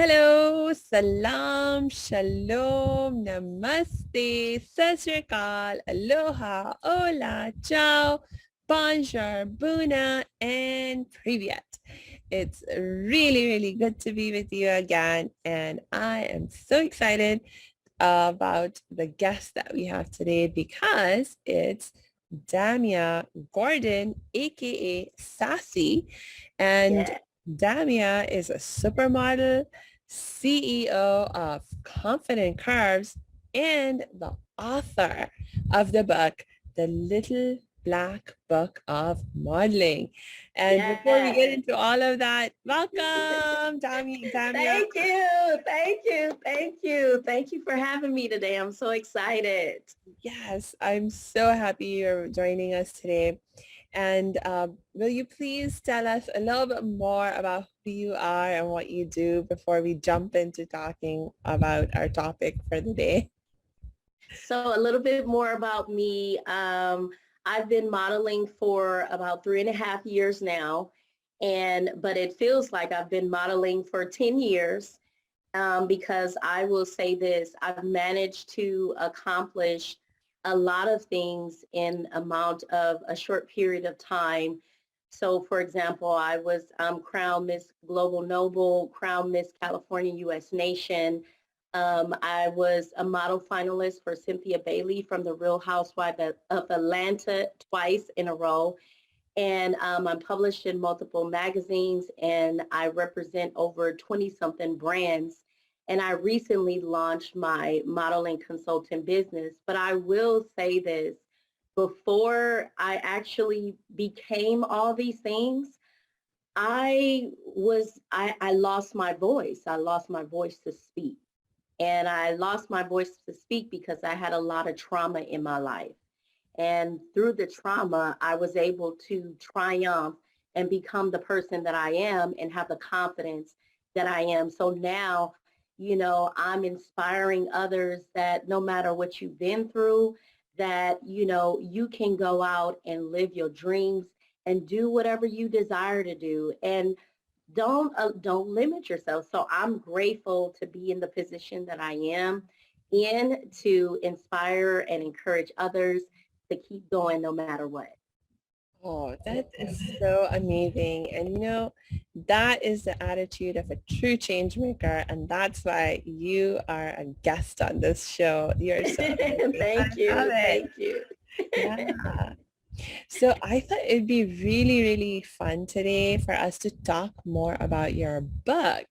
Hello, salam, shalom, namaste, sat sri akal, aloha, hola, ciao, bonjour, buna, and privyat. It's really good to be with you again, and I am so excited about the guest that we have today because it's Damia Gordon AKA Sassy, and Yeah. Damia is a supermodel, CEO of Confident Curves, and the author of the book, The Little Black Book of Modeling. And before we get Yes. into all of that, welcome, Damia. Thank you. Thank you. Thank you. Thank you for having me today. I'm so excited. Yes, I'm so happy you're joining us today. And will you please tell us a little bit more about who you are and what you do before we jump into talking about our topic for the day? So a little bit more about me. I've been modeling for about 3.5 years now, but it feels like I've been modeling for 10 years. Because I will say this, I've managed to accomplish a lot of things in amount of a short period of time. So for example, I was Crown Miss Global Noble, Crown Miss California US Nation. I was a model finalist for Cynthia Bailey from the Real Housewife of Atlanta twice in a row. And I'm published in multiple magazines and I represent over 20 something brands. And I recently launched my modeling consultant business. But I will say this, before I actually became all these things, I lost my voice. I lost my voice to speak. And I lost my voice to speak because I had a lot of trauma in my life. And through the trauma, I was able to triumph and become the person that I am and have the confidence that I am. So now, I'm inspiring others that no matter what you've been through, that, you can go out and live your dreams and do whatever you desire to do. And don't limit yourself. So I'm grateful to be in the position that I am in to inspire and encourage others to keep going no matter what. Oh, that is so amazing. And that is the attitude of a true change maker. And that's why you are a guest on this show. You're so amazing. I Thank love you. it. Thank you. Yeah. So I thought it'd be really fun today for us to talk more about your book.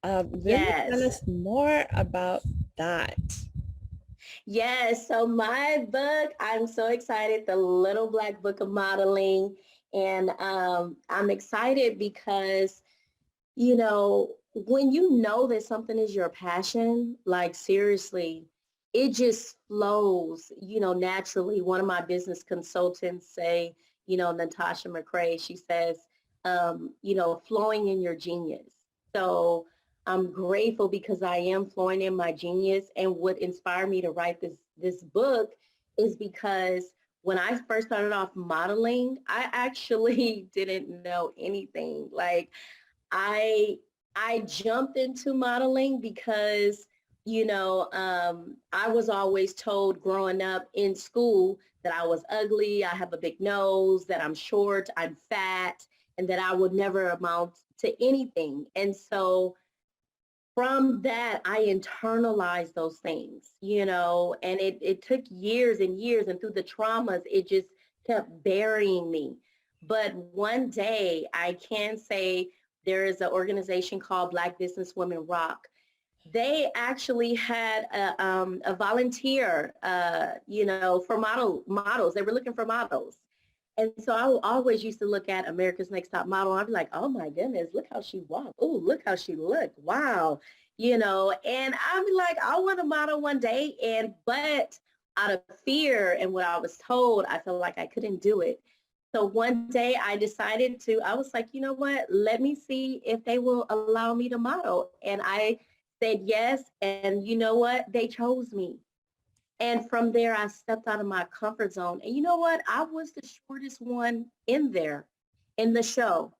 Will you tell Yes. us more about that? Yes. So my book, I'm so excited, The Little Black Book of Modeling. And I'm excited because when you know that something is your passion, like seriously, it just flows, naturally. One of my business consultants say, Natasha McCrae, she says, flowing in your genius. So I'm grateful because I am flowing in my genius. And what inspired me to write this book is because when I first started off modeling, I actually didn't know anything. Like I I jumped into modeling because I was always told growing up in school that I was ugly, I have a big nose, that I'm short, I'm fat, and that I would never amount to anything. And so from that, I internalized those things, and it took years and years, and through the traumas, it just kept burying me. But one day, I can say there is an organization called Black Businesswomen Rock. They actually had a volunteer, for models. They were looking for models. And so I always used to look at America's Next Top Model. And I'd be like, oh my goodness, look how she walked. Oh, look how she looked. Wow. And I'd be like, I want to model one day. But out of fear and what I was told, I felt like I couldn't do it. So one day I was like, you know what? Let me see if they will allow me to model. And I said yes. And you know what? They chose me. And from there, I stepped out of my comfort zone. And you know what? I was the shortest one in there in the show.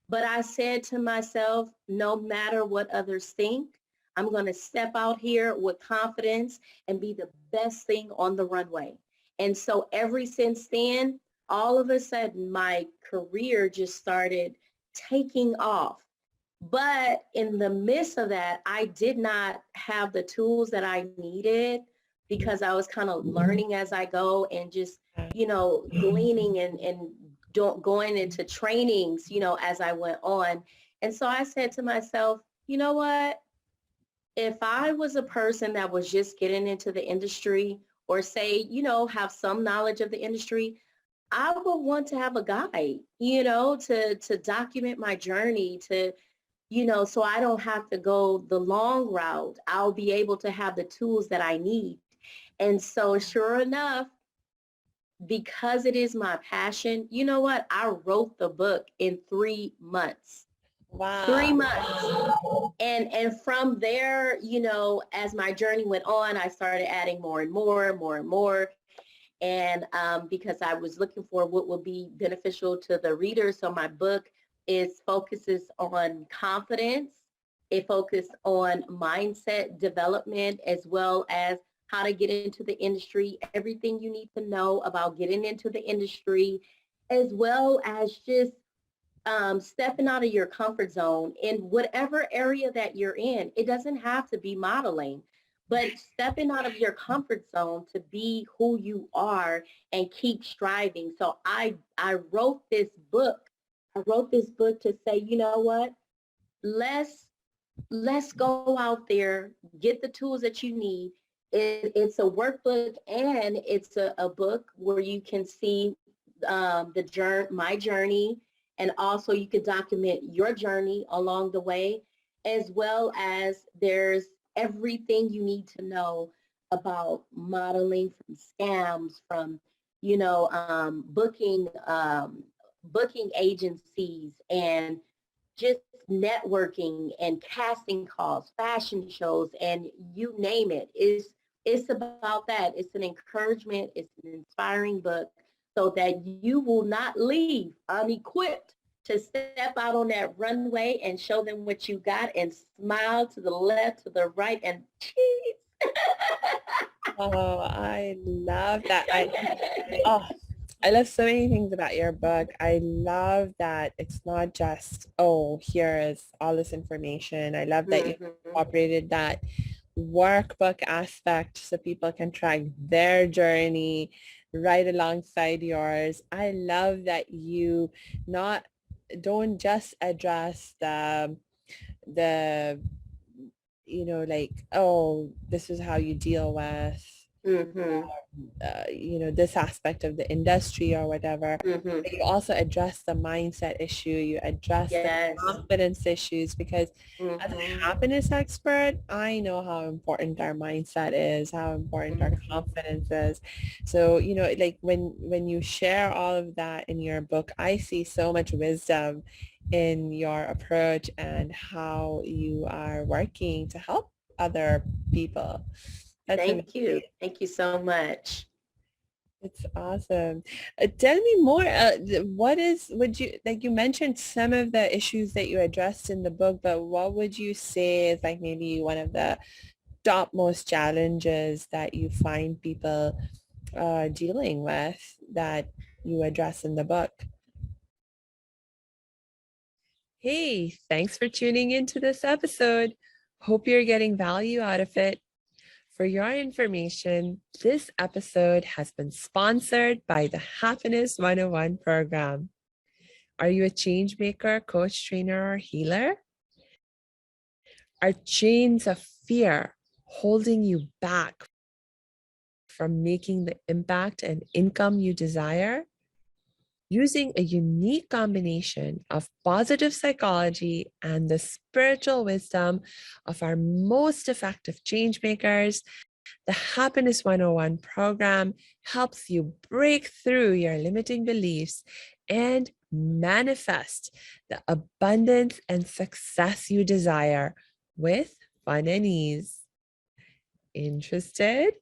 But I said to myself, no matter what others think, I'm going to step out here with confidence and be the best thing on the runway. And so ever since then, all of a sudden, my career just started taking off. But in the midst of that, I did not have the tools that I needed because I was kind of learning as I go and just, gleaning and going into trainings, as I went on. And so I said to myself, you know what? If I was a person that was just getting into the industry or say, have some knowledge of the industry, I would want to have a guide, to document my journey, so I don't have to go the long route. I'll be able to have the tools that I need. And so sure enough, because it is my passion, you know what? I wrote the book in 3 months. Wow. 3 months. And from there, as my journey went on, I started adding more and more, more and more. And because I was looking for what would be beneficial to the reader. So my book focuses on confidence. It focuses on mindset development, as well as how to get into the industry, everything you need to know about getting into the industry, as well as just stepping out of your comfort zone in whatever area that you're in. It doesn't have to be modeling, but stepping out of your comfort zone to be who you are and keep striving. So I wrote this book. I wrote this book to say, you know what? Let's let's go out there, get the tools that you need. It's a workbook and it's a book where you can see my journey, and also you can document your journey along the way, as well as there's everything you need to know about modeling, from scams, from booking agencies, and just networking and casting calls, fashion shows, and you name it. It's about that. It's an encouragement. It's an inspiring book so that you will not leave unequipped to step out on that runway and show them what you got and smile to the left, to the right, and cheese. Oh, I love that. Oh, I love so many things about your book. I love that it's not just, oh, here is all this information. I love that you incorporated that workbook aspect so people can track their journey right alongside yours. I love that you don't just address the like, oh, this is how you deal with this aspect of the industry or whatever. But you also address the mindset issue, you address the confidence issues, because as a happiness expert, I know how important our mindset is, how important our confidence is. So, like when you share all of that in your book, I see so much wisdom in your approach and how you are working to help other people. That's Thank you. Thank you so much. It's awesome. Tell me more. Would you mentioned some of the issues that you addressed in the book, but what would you say is like maybe one of the topmost challenges that you find people dealing with that you address in the book? Hey, thanks for tuning into this episode. Hope you're getting value out of it. For your information, this episode has been sponsored by the Happiness 101 program. Are you a change maker, coach, trainer, or healer? Are chains of fear holding you back from making the impact and income you desire? Using a unique combination of positive psychology and the spiritual wisdom of our most effective change makers, the Happiness 101 program helps you break through your limiting beliefs and manifest the abundance and success you desire with fun and ease. Interested?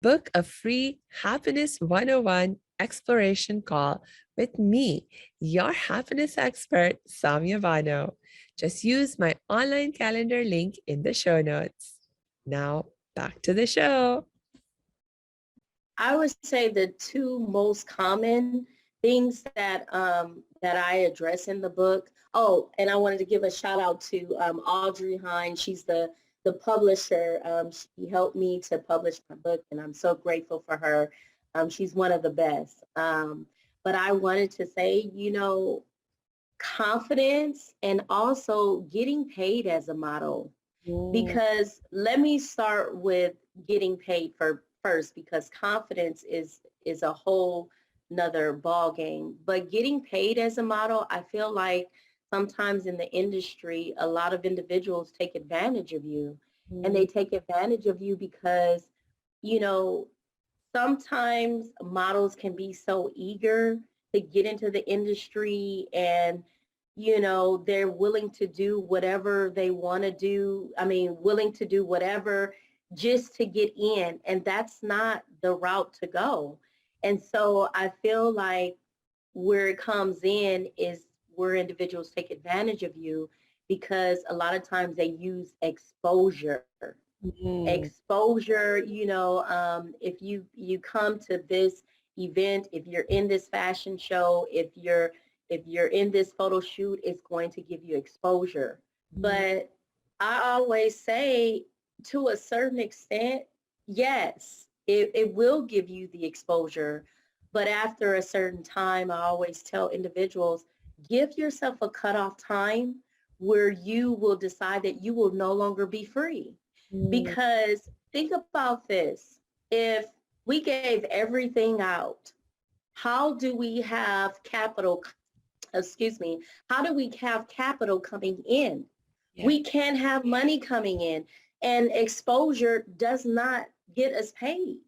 Book a free Happiness 101 exploration call with me, your happiness expert, Samia Bano. Just use my online calendar link in the show notes. Now, back to the show. I would say the two most common things that I address in the book. Oh, and I wanted to give a shout out to Audrey Hines. She's the publisher. She helped me to publish my book, and I'm so grateful for her. She's one of the best. But I wanted to say, confidence and also getting paid as a model. Mm, Because let me start with getting paid for first, because confidence is a whole another ball game. But getting paid as a model, I feel like sometimes in the industry, a lot of individuals take advantage of you. And mm, they take advantage of you because, you know, sometimes models can be so eager to get into the industry, and they're willing to do whatever they want to do. I mean, willing to do whatever just to get in, and that's not the route to go. And so I feel like where it comes in is where individuals take advantage of you, because a lot of times they use exposure. mm. If you come to this event, if you're in this fashion show, if you're in this photo shoot, it's going to give you exposure. Mm, But I always say, to a certain extent, yes, it will give you the exposure. But after a certain time, I always tell individuals, give yourself a cutoff time where you will decide that you will no longer be free. mm. Because think about this. If we gave everything out, how do we have capital, excuse me, how do we have capital coming in? Yeah, We can't have money coming in, and exposure does not get us paid,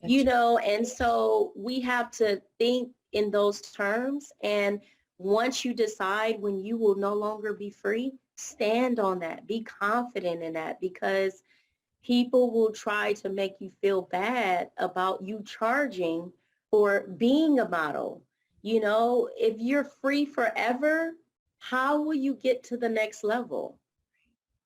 that's and so we have to think in those terms. And once you decide when you will no longer be free, stand on that, be confident in that, because people will try to make you feel bad about you charging for being a model. If you're free forever, how will you get to the next level?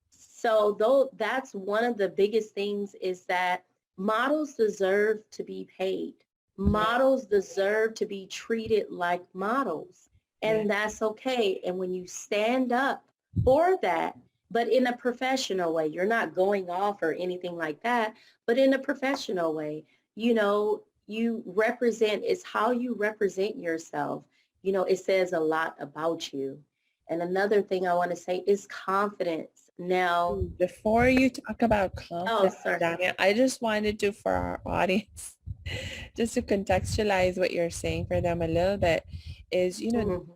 So though that's one of the biggest things, is that models deserve to be paid. yeah, Models deserve to be treated like models. yeah. And that's okay. And when you stand up for that, but in a professional way, you're not going off or anything like that, but in a professional way, you represent, it's how you represent yourself. It says a lot about you. And another thing I want to say is confidence. Now, Before you talk about oh, confidence, sorry. Dania, I just wanted to, for our audience, just to contextualize what you're saying for them a little bit, is, Mm-hmm,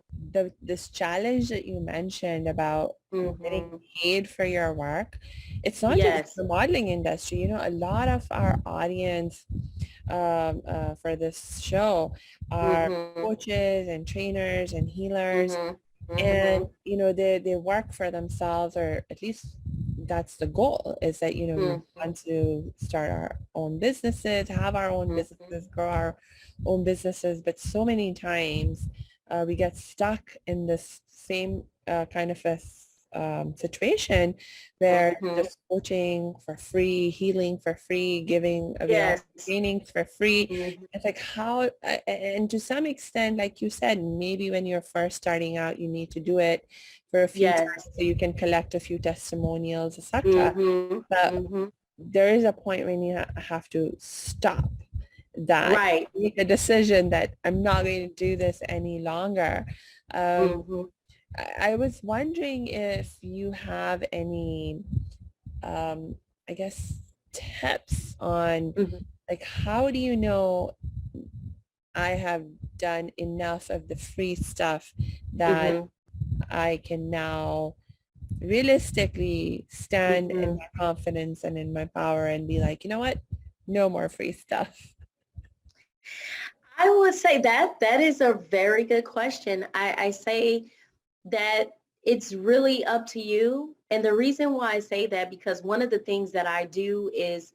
this challenge that you mentioned about getting mm-hmm. paid for your work. It's not just Yes. the modeling industry. A lot of our audience for this show are Mm-hmm, coaches and trainers and healers, mm-hmm, mm-hmm, and they work for themselves, or at least that's the goal, is that we mm-hmm, want to start our own businesses, have our own mm-hmm. businesses, grow our own businesses. But so many times we get stuck in this same kind of situation where Mm-hmm. just coaching for free, healing for free, giving away our Yes. trainings for free. Mm-hmm. It's like how, and to some extent, like you said, maybe when you're first starting out, you need to do it for a few times Yes. so you can collect a few testimonials, etc. Mm-hmm, But mm-hmm. there is a point when you have to stop that, Right. make a decision that I'm not going to do this any longer. Um, Mm-hmm, I was wondering if you have any, um, I guess, tips on, mm-hmm, like, how do you know I have done enough of the free stuff that mm-hmm, I can now realistically stand in mm-hmm. my confidence and in my power and be like, you know what? No more free stuff. I would say that is a very good question. I say that it's really up to you. And the reason why I say that, because one of the things that I do is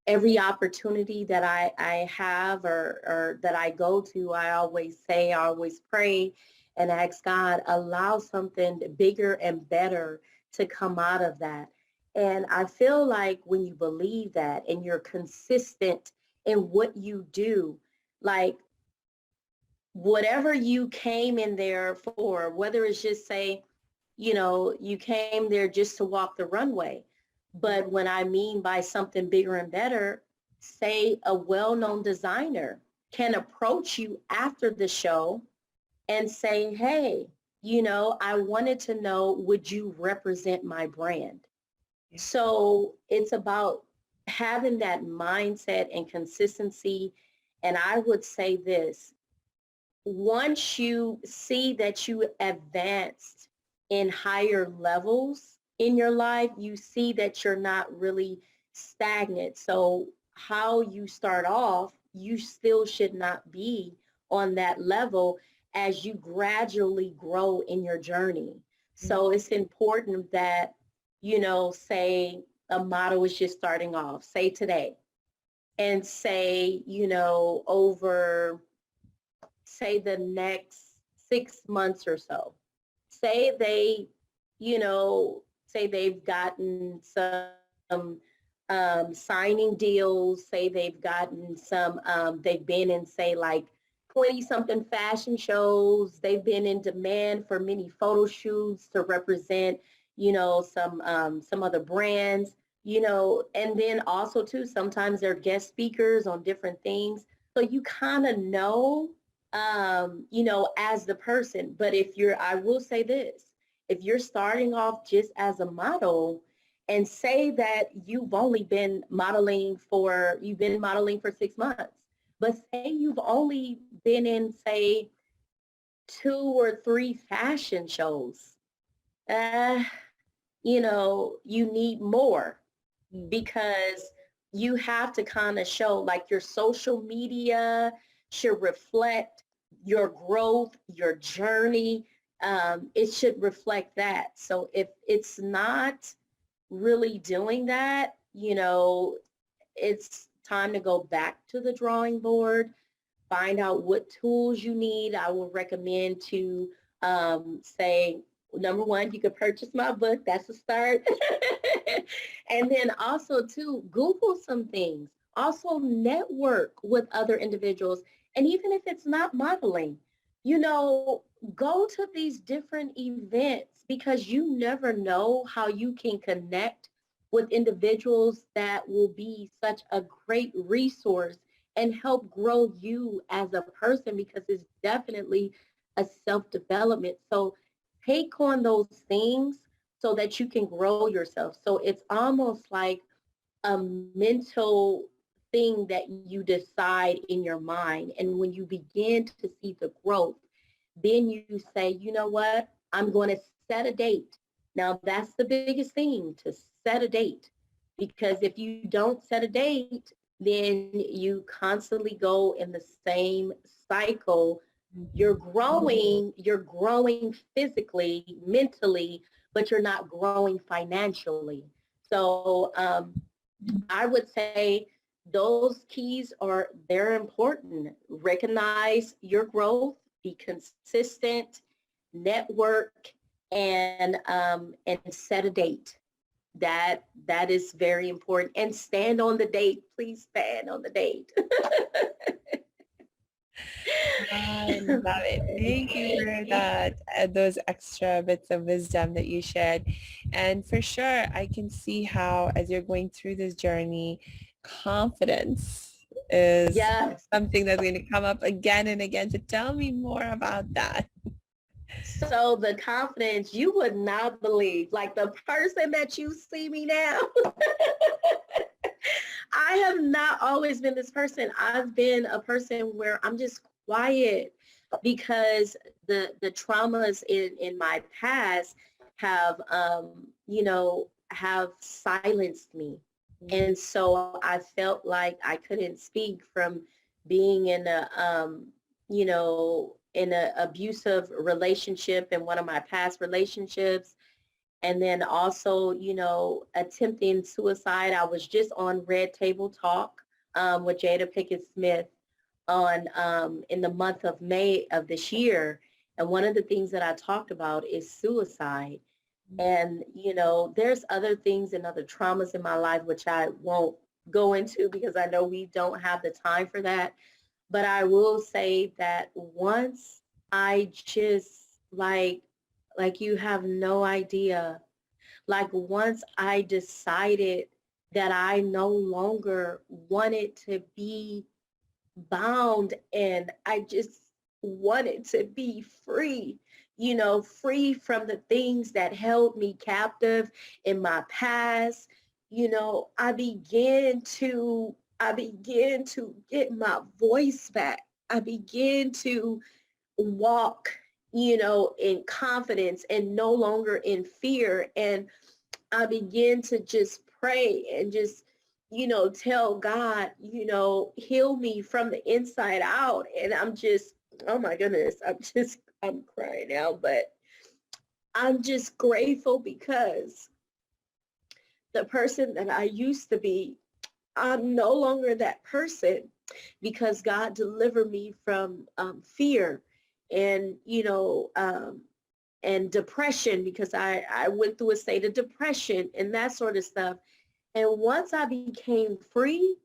every opportunity that I have or that I go to, I always say, I always pray and ask God, allow something bigger and better to come out of that. And I feel like when you believe that and you're consistent in what you do, like whatever you came in there for, whether it's just say, you came there just to walk the runway. But when I mean by something bigger and better, say a well-known designer can approach you after the show and say, hey, I wanted to know, would you represent my brand? Yeah. So it's about having that mindset and consistency. And I would say this, once you see that you advanced in higher levels in your life, you see that you're not really stagnant. So how you start off, you still should not be on that level as you gradually grow in your journey. Mm. So it's important that, say a model is just starting off, say today, and say, over say the next 6 months or so. Say they, say they've gotten some signing deals, say they've gotten some, they've been in, say, like 20 something fashion shows, they've been in demand for many photo shoots to represent, some other brands, and then also too, sometimes they're guest speakers on different things. So you kind of know, as the person. But I will say this, if you're starting off just as a model and say that you've been modeling for 6 months, but say you've only been in, say, 2 or 3 fashion shows, uh, you need more Mm. because you have to kind of show, like, your social media should reflect your growth, your journey. It should reflect that. So if it's not really doing that, it's time to go back to the drawing board, find out what tools you need. I will recommend to say, number one, you could purchase my book. That's a start. And then also too, Google some things. Also network with other individuals. And even if it's not modeling, you know, go to these different events because you never know how you can connect with individuals that will be such a great resource and help grow you as a person, because it's definitely a self-development. So take on those things so that you can grow yourself. So it's almost like a mental thing that you decide in your mind. And when you begin to see the growth, then you say, you know what, I'm going to set a date. Now that's the biggest thing, to set a date. Because if you don't set a date, then you constantly go in the same cycle. You're growing physically, mentally, but you're not growing financially. So I would say those keys they're important. Recognize your growth, be consistent, network, and set a date. That is very important. And stand on the date. Please stand on the date. I love it. Thank you for that, those extra bits of wisdom that you shared. And for sure, I can see how as you're going through this journey, confidence is Yes. something that's going to come up again and again. So tell me more about that. So the confidence, you would not believe, like the person that you see me now. I have not always been this person. I've been a person where I'm just quiet because the traumas in my past have have silenced me. Mm. And so I felt like I couldn't speak from being in in a abusive relationship, in one of my past relationships. And then also, attempting suicide. I was just on Red Table Talk with Jada Pinkett Smith on in the month of May of this year. And one of the things that I talked about is suicide. And, there's other things and other traumas in my life, which I won't go into because I know we don't have the time for that. But I will say that once I just like you have no idea, like once I decided that I no longer wanted to be bound and I just wanted to be free, free from the things that held me captive in my past. I began to get my voice back. I began to walk, in confidence and no longer in fear. And I began to just pray and just, tell God, heal me from the inside out. And I'm just, oh my goodness, I'm crying now, but I'm just grateful because the person that I used to be, I'm no longer that person because God delivered me from fear and, and depression because I went through a state of depression and that sort of stuff. And once I became free,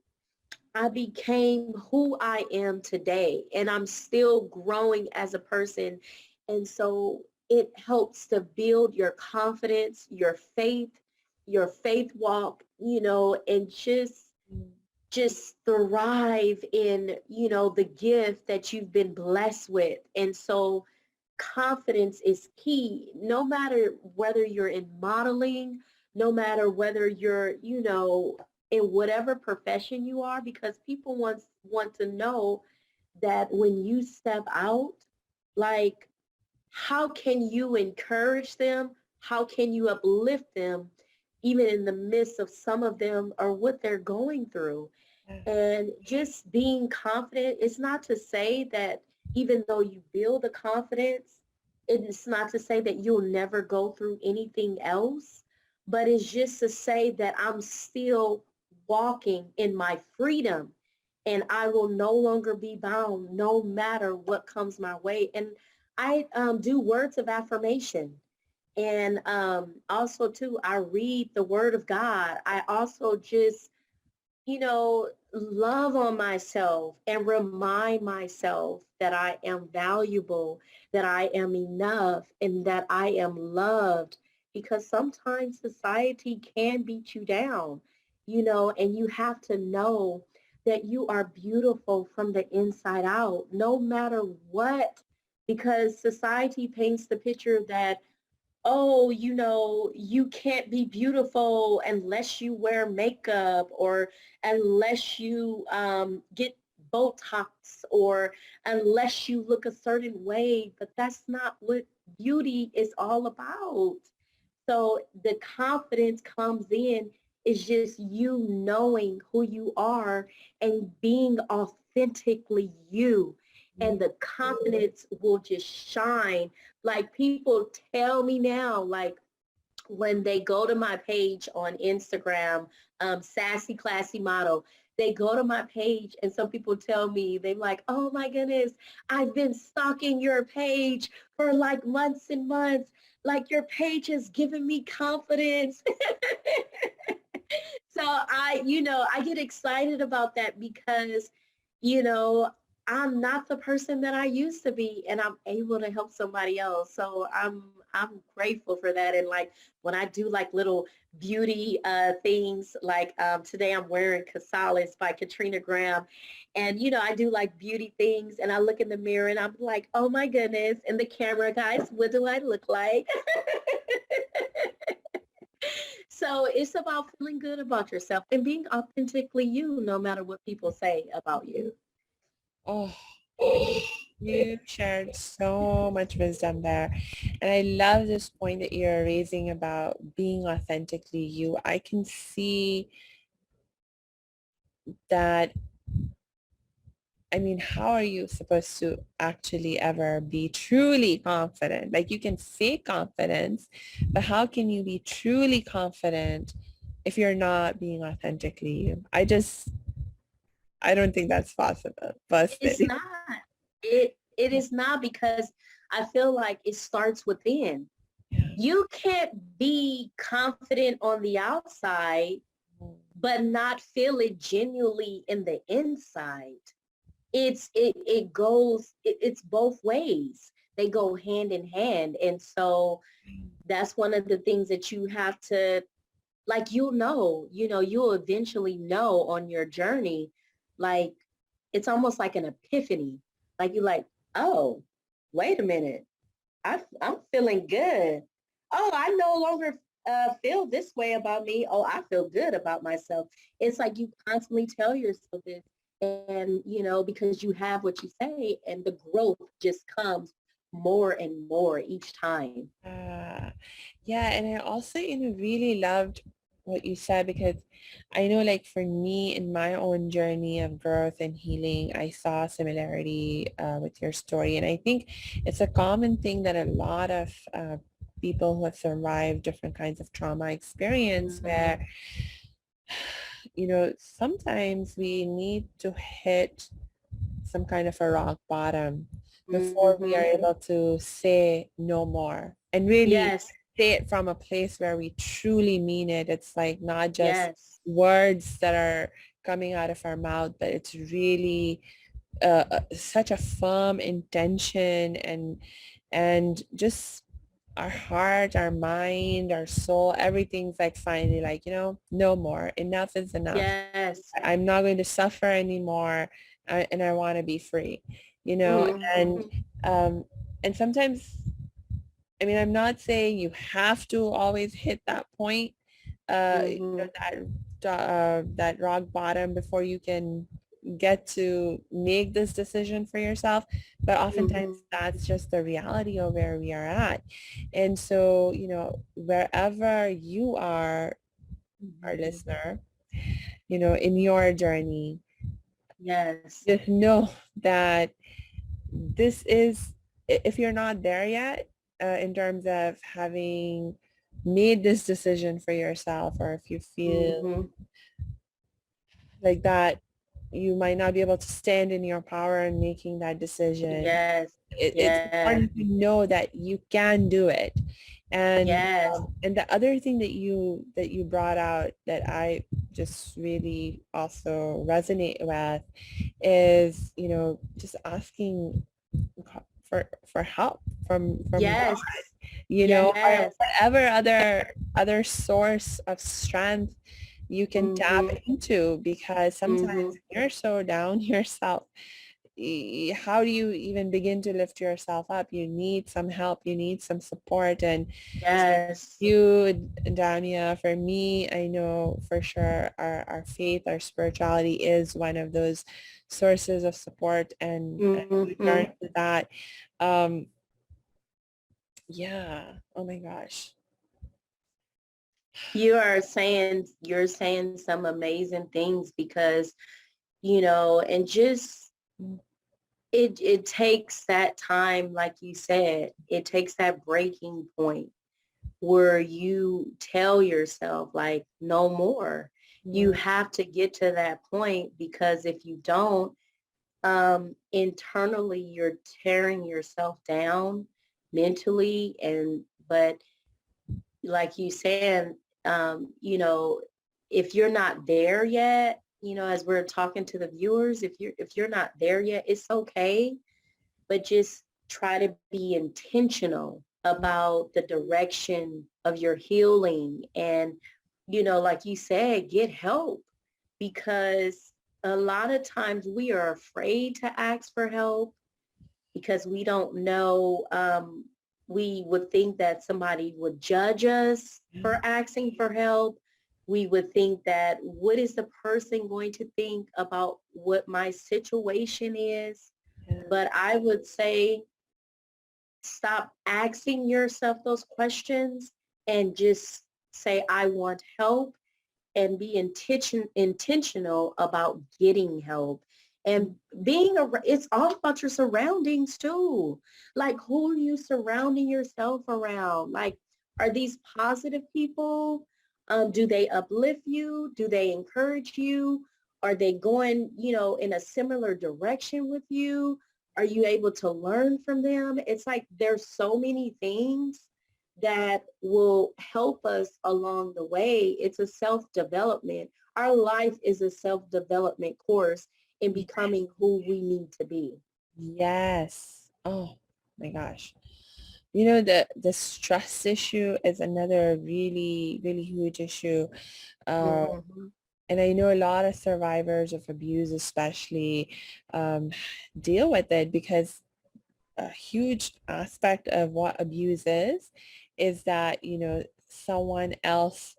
I became who I am today. And I'm still growing as a person. And so it helps to build your confidence, your faith walk, and just thrive in, the gift that you've been blessed with. And so confidence is key, no matter whether you're in modeling, no matter whether you're, in whatever profession you are, because people want to know that when you step out, like, how can you encourage them? How can you uplift them, even in the midst of some of them or what they're going through? And just being confident, it's not to say that even though you build the confidence, it's not to say that you'll never go through anything else, but it's just to say that I'm still walking in my freedom and I will no longer be bound no matter what comes my way. And I do words of affirmation. And also, too, I read the word of God. I also just love on myself and remind myself that I am valuable, that I am enough, and that I am loved. Because sometimes society can beat you down, and you have to know that you are beautiful from the inside out, no matter what. Because society paints the picture that, oh, you can't be beautiful unless you wear makeup or unless you get Botox or unless you look a certain way. But that's not what beauty is all about. So the confidence comes in is just you knowing who you are and being authentically you. And the confidence will just shine. Like people tell me now, like when they go to my page on Instagram, Sassy Classy Model, they go to my page and some people tell me, they're like, oh my goodness, I've been stalking your page for like months and months. Like your page has given me confidence. So I get excited about that because, you know, I'm not the person that I used to be and I'm able to help somebody else. So I'm grateful for that. And like when I do like little beauty things, like today I'm wearing Casalis by Katrina Graham. And I do like beauty things and I look in the mirror and I'm like, oh my goodness. And the camera guys, what do I look like? So it's about feeling good about yourself and being authentically you, no matter what people say about you. Oh, you shared so much wisdom there. And I love this point that you're raising about being authentically you. I can see that I mean, how are you supposed to actually ever be truly confident? Like you can fake confidence, but how can you be truly confident if you're not being authentically you? I don't think that's possible. It's Busted. not. It is not, because I feel like it starts within. Yeah. You can't be confident on the outside but not feel it genuinely in the inside. It's both ways. They go hand in hand. And so that's one of the things that you have to, like, you'll eventually know on your journey. Like, it's almost like an epiphany. Like, you're like, oh, wait a minute. I'm feeling good. Oh, I no longer feel this way about me. Oh, I feel good about myself. It's like you constantly tell yourself this, and because you have what you say, and the growth just comes more and more each time. Uh, yeah, and I also, really loved what you said because I know like for me in my own journey of growth and healing, I saw similarity with your story. And I think it's a common thing that a lot of people who have survived different kinds of trauma experience Mm-hmm. where, sometimes we need to hit some kind of a rock bottom before we are Mm-hmm. able to say no more and really Yes, say it from a place where we truly mean it. It's like not just yes, words that are coming out of our mouth, but it's really such a firm intention and just our heart, our mind, our soul, everything's like finally like, no more. Enough is enough. yes. I'm not going to suffer anymore, and I want to be free, and Mm-hmm. um, and sometimes, I mean, I'm not saying you have to always hit that point, Mm-hmm. that rock bottom before you can get to make this decision for yourself. But Mm-hmm. oftentimes that's just the reality of where we are at. And so, wherever you are, our Mm-hmm. listener, in your journey, Yes. just know that this is, if you're not there yet, in terms of having made this decision for yourself, or if you feel Mm-hmm. like that you might not be able to stand in your power in making that decision, Yes. it's Yes. important to know that you can do it. and Yes. and the other thing that you brought out that I just really also resonate with is, just asking for help from God, Yes. or Yes. whatever other source of strength you can tap Mhm. into, because sometimes Mhm. you're so down yourself, how do you even begin to lift yourself up? You need some help, you need some support. And Yes. you, Damia, for me, I know for sure our faith, our spirituality is one of those sources of support, and we turn Mhm. to that. Um, yeah. Oh my gosh. You're saying some amazing things, because and just it takes that time, like you said, it takes that breaking point where you tell yourself, like, no more. You Yeah. have to get to that point, because if you don't, internally you're tearing yourself down mentally. And but like you said, if you're not there yet, as we're talking to the viewers, if you're not there yet, it's okay, but just try to be intentional about the direction of your healing. And like you said, get help, because a lot of times we are afraid to ask for help, because we don't know. We would think that somebody would judge us for asking for help. We would think that, what is the person going to think about what my situation is? Yeah. But I would say, stop asking yourself those questions and just say, I want help, and be intentional about getting help. And it's all about your surroundings too. Like, who are you surrounding yourself around? Like, are these positive people? Do they uplift you? Do they encourage you? Are they going, in a similar direction with you? Are you able to learn from them? It's like there's so many things that will help us along the way. It's a self-development. Our life is a self-development course in becoming who we need to be. Yes. Oh my gosh. The stress issue is another really, really huge issue. Uh, Mhm. and I know a lot of survivors of abuse especially um, deal with it because a huge aspect of what abuse is that, someone else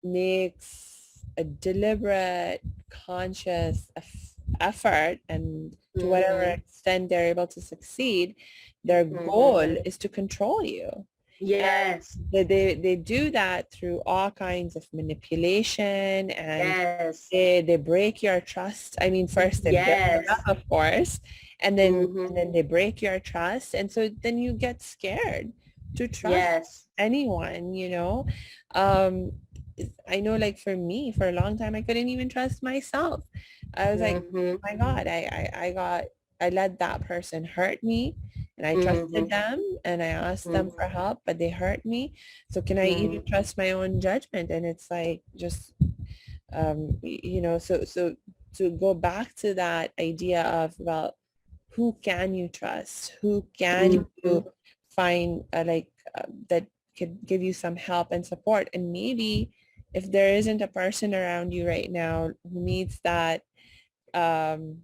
makes a deliberate, conscious effort, and to whatever Mhm. extent they're able to succeed, their goal Mhm. is to control you. And Yes. they do that through all kinds of manipulation, and Yes. they break your trust. I mean, first they build it up, Yes. of course, and then Mhm. they break your trust. And so then you get scared to trust Yes. anyone, Um, I know, like, for me, for a long time, I couldn't even trust myself. I was like, Mhm. oh my God, I let that person hurt me, and I trusted Mhm. them and I asked them for Mhm. help, but they hurt me. So can I even Mhm. trust my own judgment? And it's like, just, so to go back to that idea of, well, who can you trust? Who can Mhm. you find, that could give you some help and support? And maybe if there isn't a person around you right now who meets that um,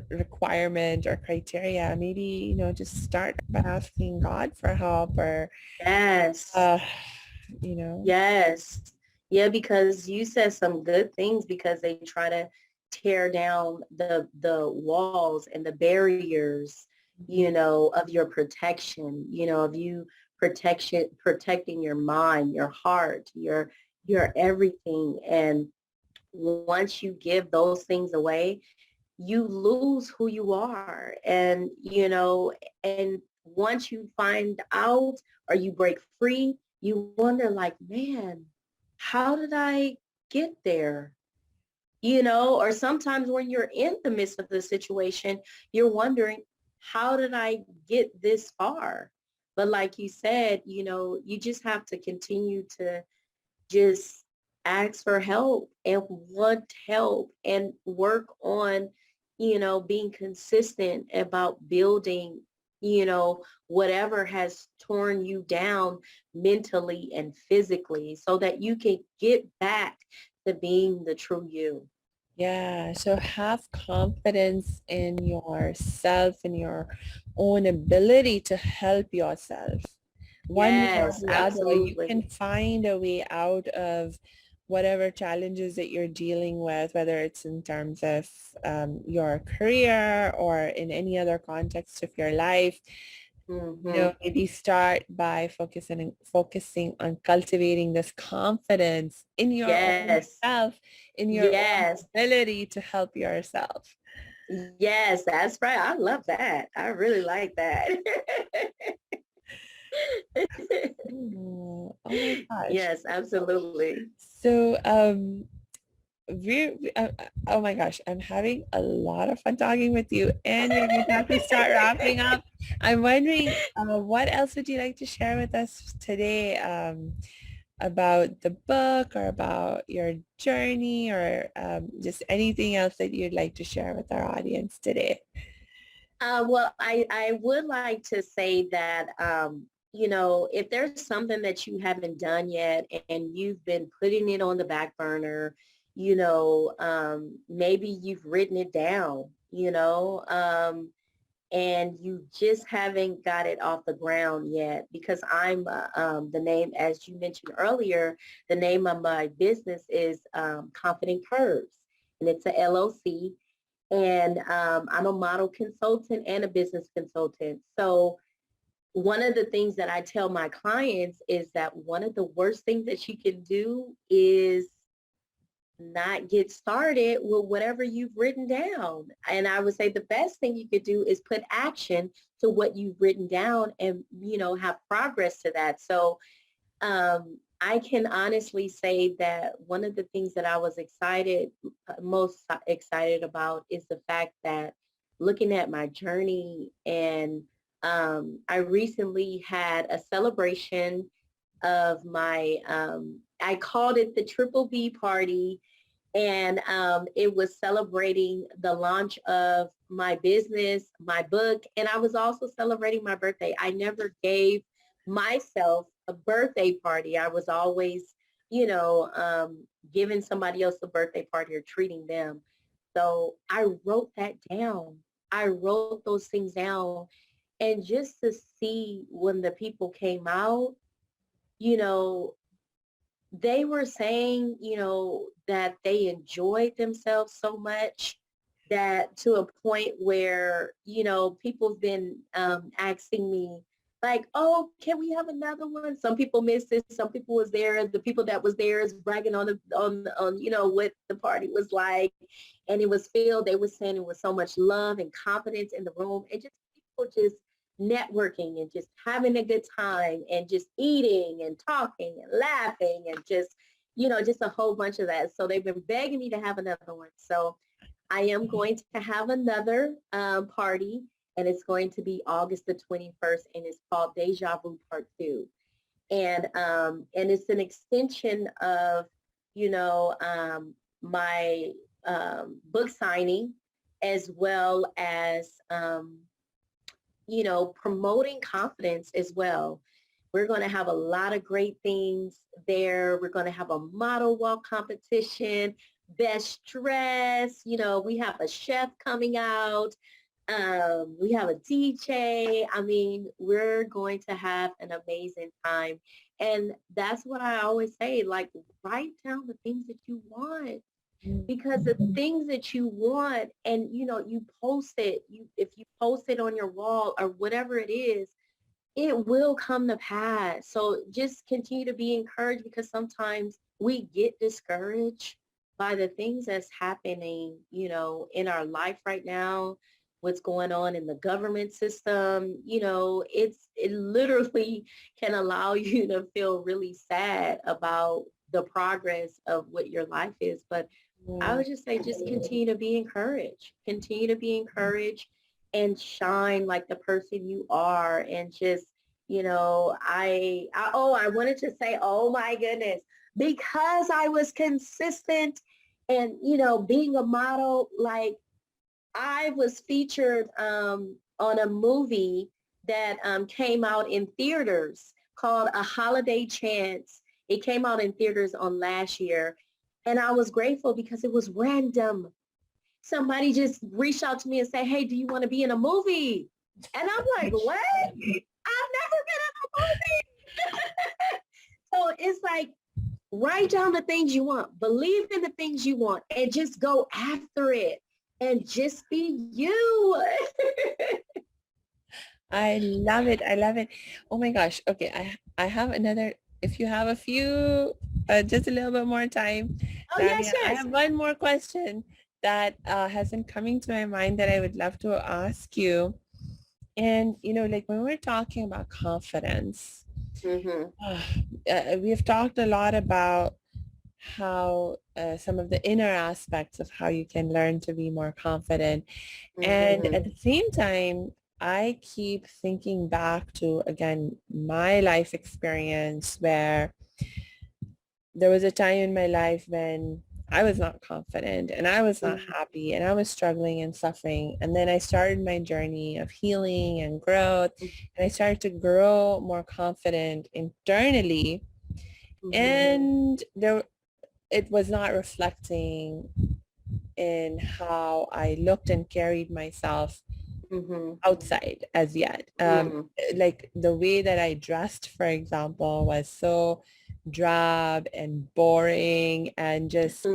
requirement or criteria, maybe, just start by asking God for help, or, Yes. uh, you know, Yes. Yeah, because you said some good things because they try to tear down the walls and the barriers, Mhm. of your protection, of you protecting your mind, your heart, your everything. And once you give those things away, you lose who you are. And, and once you find out or you break free, you wonder like, man, how did I get there? Or sometimes when you're in the midst of the situation, you're wondering, how did I get this far? But like you said, you just have to continue to just ask for help and want help and work on, being consistent about building, whatever has torn you down mentally and physically so that you can get back to being the true you. Yeah, so have confidence in yourself and your own ability to help yourself. One way or Yes, the other, you absolutely. can find a way out of whatever challenges that you're dealing with, whether it's in terms of your career or in any other context of your life. Hmm. Maybe start by focusing on cultivating this confidence in your own Yes. self, in your own Yes. ability to help yourself. Yes, that's right. I love that. I really like that. Oh my gosh. Yes, absolutely. So, oh my gosh, I'm having a lot of fun talking with you, and we're going to have to start wrapping up. I'm wondering, what else would you like to share with us today, about the book, or about your journey, or just anything else that you'd like to share with our audience today? Well, I would like to say that, if there's something that you haven't done yet and you've been putting it on the back burner, maybe you've written it down, and you just haven't got it off the ground yet because the name, as you mentioned earlier, the name of my business is Confident Curves, and it's a LLC. And I'm a model consultant and a business consultant. So one of the things that I tell my clients is that one of the worst things that you can do is not get started with whatever you've written down. And I would say the best thing you could do is put action to what you've written down and, have progress to that. So I can honestly say that one of the things that I was most excited about is the fact that looking at my journey, and I recently had a celebration of I called it the Triple B party, and it was celebrating the launch of my business, my book, and I was also celebrating my birthday. I never gave myself a birthday party. I was always, giving somebody else a birthday party or treating them. So I wrote that down. I wrote those things down. And just to see when the people came out, you know, they were saying, that they enjoyed themselves so much that to a point where, people have been asking me like, oh, can we have another one? Some people missed it. Some people was there. The people that was there is bragging on what the party was like. And it was filled. They were saying it was so much love and confidence in the room. And just people just networking and just having a good time and just eating and talking and laughing and just a whole bunch of that. So they've been begging me to have another one. So I am going to have another party, and it's going to be August the 21st, and it's called Deja Vu Part 2. And it's an extension of, my book signing, as well as promoting confidence as well. We're going to have a lot of great things there. We're going to have a model walk competition, best dress. We have a chef coming out. We have a DJ. I mean, we're going to have an amazing time. And that's what I always say, like, write down the things that you want, because the things that you want, and you post it, if you post it on your wall or whatever it is, it will come to pass. So just continue to be encouraged, because sometimes we get discouraged by the things that's happening, in our life right now, what's going on in the government system. It literally can allow you to feel really sad about the progress of what your life is. But I would just say, just continue to be encouraged. Continue to be encouraged and shine like the person you are. And just, I wanted to say, oh my goodness, because I was consistent and, being a model, like I was featured on a movie that came out in theaters called A Holiday Chance. It came out in theaters on last year. And I was grateful because it was random. Somebody just reached out to me and said, hey, do you want to be in a movie? And I'm like, what? I've never been in a movie. So it's like, write down the things you want, believe in the things you want, and just go after it and just be you. I love it. I love it. Oh my gosh. Okay. I have another, if you have a few, just a little bit more time. Oh, Damia, yes, I yes. have one more question that has been coming to my mind that I would love to ask you. And, like when we're talking about confidence, Mm-hmm. we have talked a lot about how some of the inner aspects of how you can learn to be more confident. And Mm-hmm. at the same time, I keep thinking back to, again, my life experience where there was a time in my life when I was not confident and I was not Mm-hmm. happy and I was struggling and suffering. And then I started my journey of healing and growth, and I started to grow more confident internally. Mm-hmm. And it was not reflecting in how I looked and carried myself Mm-hmm. outside as yet. Mm-hmm. Like the way that I dressed, for example, was so drab and boring and just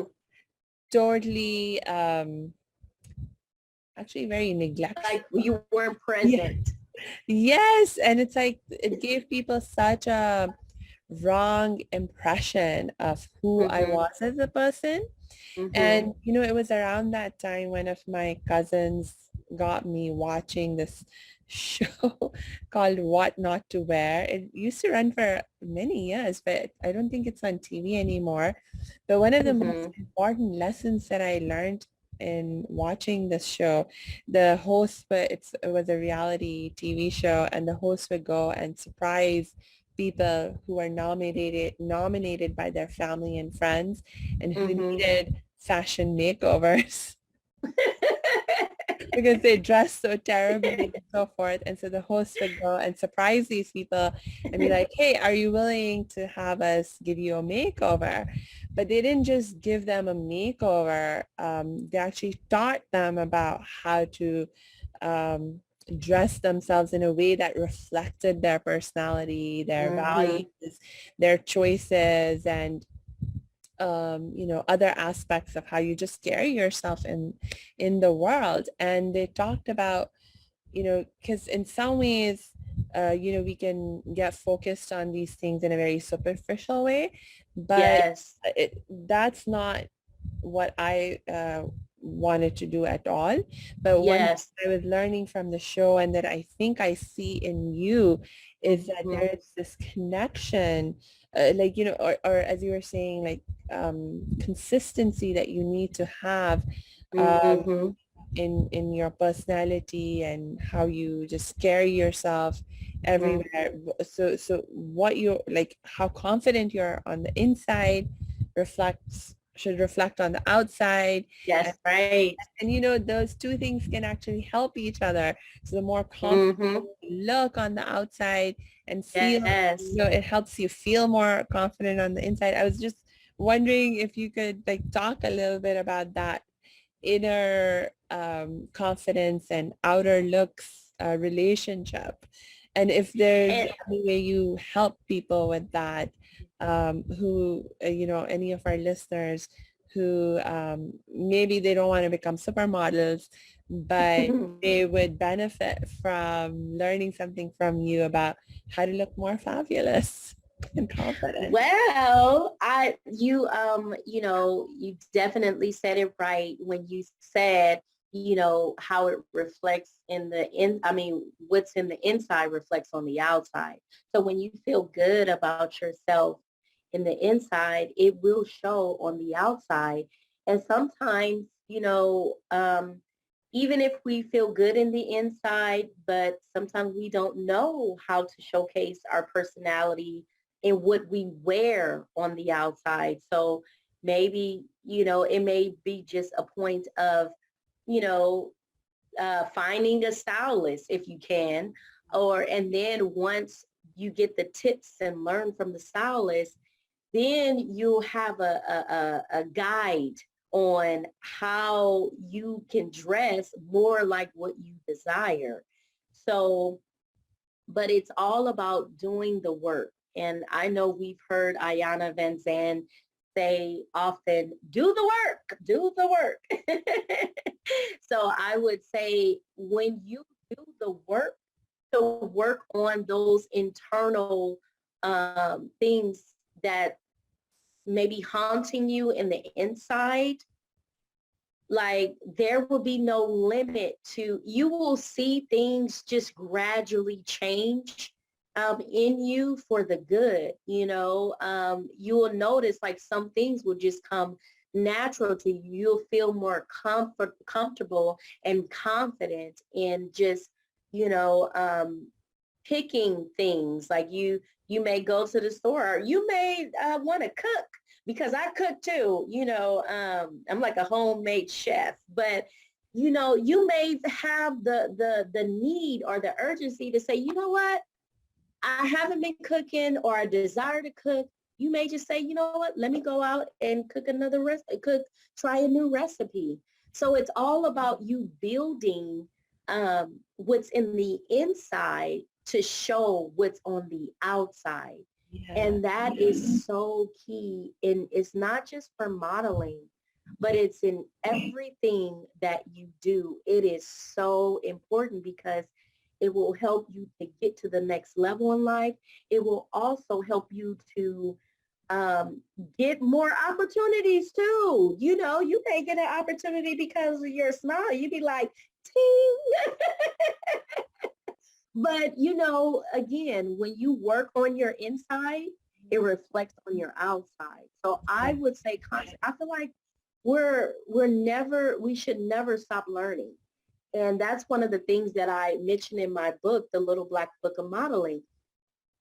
totally actually very neglectful. Like you weren't Yeah. present. Yes. And it's like it gave people such a wrong impression of who I Mm-hmm. was as a person. Mm-hmm. And, you know, it was around that time one of my cousins got me watching this show called What Not to Wear. It used to run for many years, but I don't think it's on TV anymore. But one of the most Mm-hmm. important lessons that I learned in watching this show, the host, it was a reality TV show, and the host would go and surprise people who were nominated by their family and friends and who Mm-hmm. needed fashion makeovers because they dress so terribly and so forth. And so the host would go and surprise these people and be like, hey, are you willing to have us give you a makeover? But they didn't just give them a makeover. They actually taught them about how to um, dress themselves in a way that reflected their personality, their Mm-hmm. values, their choices, and you know, other aspects of how you just carry yourself in the world. And they talked about, you know, because in some ways, you know, we can get focused on these things in a very superficial way, but Yes. that's not what I wanted to do at all. But one thing Yes. I was learning from the show and that I think I see in you is that Mm-hmm. there is this connection, like, you know, or as you were saying, like consistency that you need to have um, Mm-hmm. in your personality and how you just carry yourself everywhere. So what you like, how confident you're on the inside should reflect on the outside. And, Yes, right. and you know, those two things can actually help each other. So the more confident Mm-hmm. you look on the outside and feel, you Yes. know, it helps you feel more confident on the inside. I was just wondering if you could like talk a little bit about that inner confidence and outer looks relationship, and if there's And any way you help people with that, who you know, any of our listeners who maybe they don't want to become supermodels, but they would benefit from learning something from you about how to look more fabulous and confident. well, you know, you definitely said it right when you said, you know, how it reflects I mean, what's in the inside reflects on the outside. So when you feel good about yourself in the inside, it will show on the outside. And sometimes, you know, even if we feel good in the inside, but sometimes we don't know how to showcase our personality in what we wear on the outside. So maybe, you know, it may be just a point of, you know, finding a stylist if you can, and then once you get the tips and learn from the stylist, then you'll have a guide on how you can dress more like what you desire. So, but it's all about doing the work. And I know we've heard Ayana Van Zandt say often, do the work, do the work. So I would say when you do the work, to work on those internal things that may be haunting you in the inside, like there will be no limit to, you will see things just gradually change in you for the good. You know, you will notice like some things will just come natural to you. You'll feel more comfortable and confident in just, you know, picking things. Like you may go to the store, or you may want to cook, because I cook too. You know, I'm like a homemade chef, but you know, you may have the need or the urgency to say, you know what, I haven't been cooking, or I desire to cook. You may just say, you know what, let me go out and cook try a new recipe. So it's all about you building what's in the inside to show what's on the outside. Yeah. And that is so key. And it's not just for modeling, but it's in everything that you do. It is so important because it will help you to get to the next level in life. It will also help you to get more opportunities too. You know, you may get an opportunity because of your smile. You be like, ting. But, you know, again, when you work on your inside, it reflects on your outside. So I would say constant. I feel like we should never stop learning. And that's one of the things that I mentioned in my book, The Little Black Book of Modeling.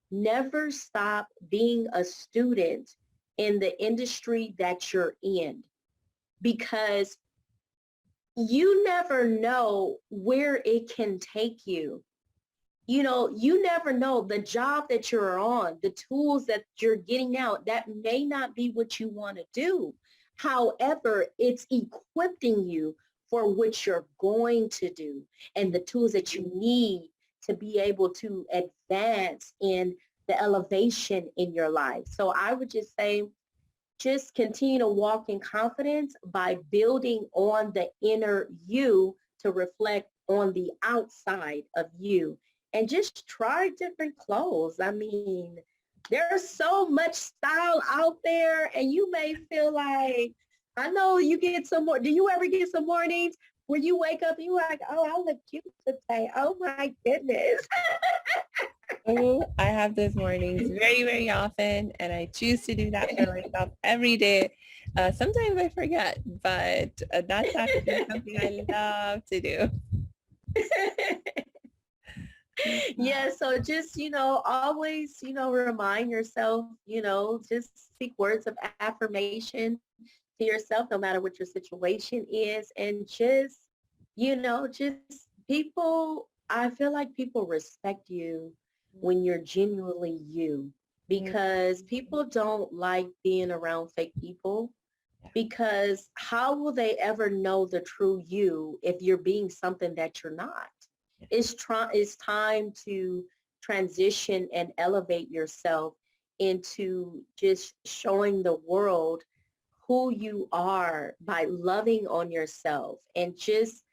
Never stop being a student in the industry that you're in, because you never know where it can take you. You know, you never know the job that you're on, the tools that you're getting out, that may not be what you want to do. However, it's equipping you for what you're going to do and the tools that you need to be able to advance in the elevation in your life. So I would just say, just continue to walk in confidence by building on the inner you to reflect on the outside of you. And just try different clothes. I mean, there's so much style out there, and you may feel like, I know you get some more. Do you ever get some mornings where you wake up and you're like, oh, I look cute today. Oh my goodness. Oh, I have those mornings very, very often, and I choose to do that for myself every day. Sometimes I forget, but that's actually something I love to do. Yeah, so just, you know, always, you know, remind yourself, you know, just speak words of affirmation to yourself, no matter what your situation is. And just, you know, just people, I feel like people respect you when you're genuinely you, because people don't like being around fake people, because how will they ever know the true you if you're being something that you're not? It's time to transition and elevate yourself into just showing the world who you are by loving on yourself and just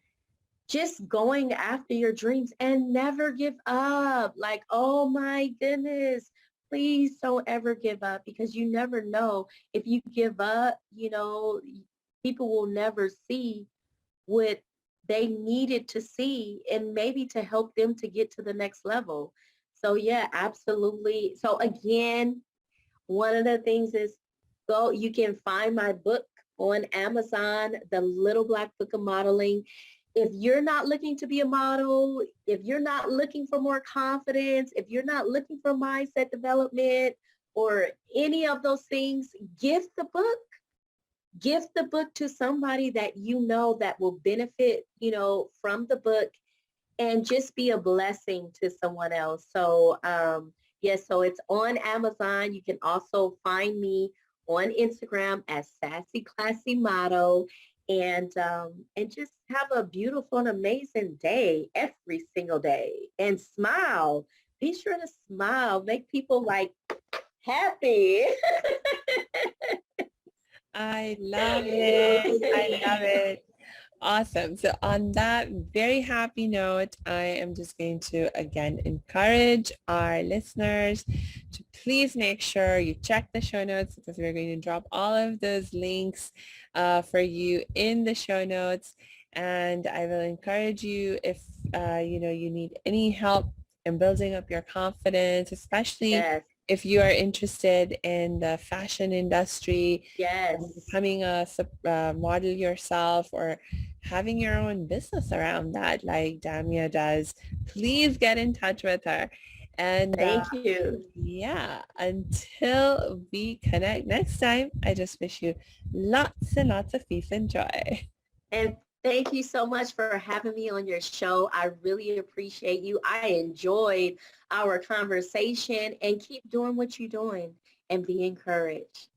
going after your dreams and never give up. Like, oh my goodness, please don't ever give up, because you never know, if you give up, you know, people will never see what they needed to see, and maybe to help them to get to the next level. So yeah, absolutely. So again, one of the things is, you can find my book on Amazon, The Little Black Book of Modeling. If you're not looking to be a model, if you're not looking for more confidence, if you're not looking for mindset development or any of those things, gift the book. Gift the book to somebody that you know that will benefit, you know, from the book, and just be a blessing to someone else. So yes, so it's on Amazon. You can also find me on Instagram as Sassy Classy Motto, and just have a beautiful and amazing day every single day, and smile. Be sure to smile. Make people like happy. I love it. I love it. Awesome. So on that very happy note, I am just going to again encourage our listeners to please make sure you check the show notes, because we're going to drop all of those links for you in the show notes. And I will encourage you, if you know, you need any help in building up your confidence, especially Yes, if you are interested in the fashion industry, yes. becoming a model yourself, or having your own business around that like Damia does, please get in touch with her. And Thank you. yeah, until we connect next time, I just wish you lots and lots of peace and joy. And thank you so much for having me on your show. I really appreciate you. I enjoyed our conversation, and keep doing what you're doing and be encouraged.